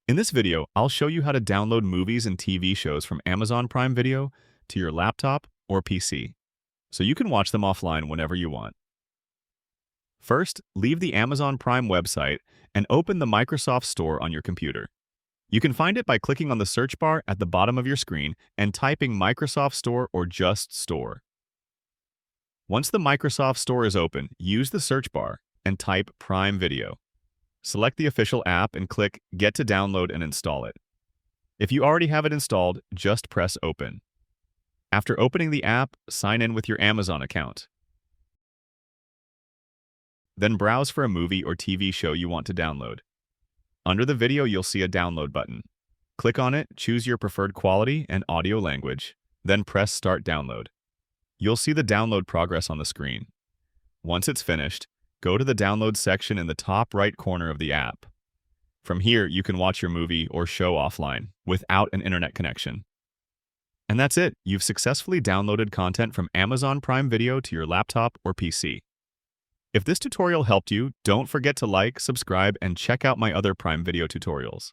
In this video, I'll show you how to download movies and TV shows from Amazon Prime Video to your laptop or PC, so you can watch them offline whenever you want. First, leave the Amazon Prime website and open the Microsoft Store on your computer. You can find it by clicking on the search bar at the bottom of your screen and typing Microsoft Store or just Store. Once the Microsoft Store is open, use the search bar and type Prime Video. Select the official app and click Get to download and install it. If you already have it installed, just press Open. After opening the app, sign in with your Amazon account. Then browse for a movie or TV show you want to download. Under the video, you'll see a download button. Click on it, choose your preferred quality and audio language, then press Start Download. You'll see the download progress on the screen. Once it's finished, go to the download section in the top right corner of the app. From here, you can watch your movie or show offline without an internet connection. And that's it. You've successfully downloaded content from Amazon Prime Video to your laptop or PC. If this tutorial helped you, don't forget to like, subscribe, and check out my other Prime Video tutorials.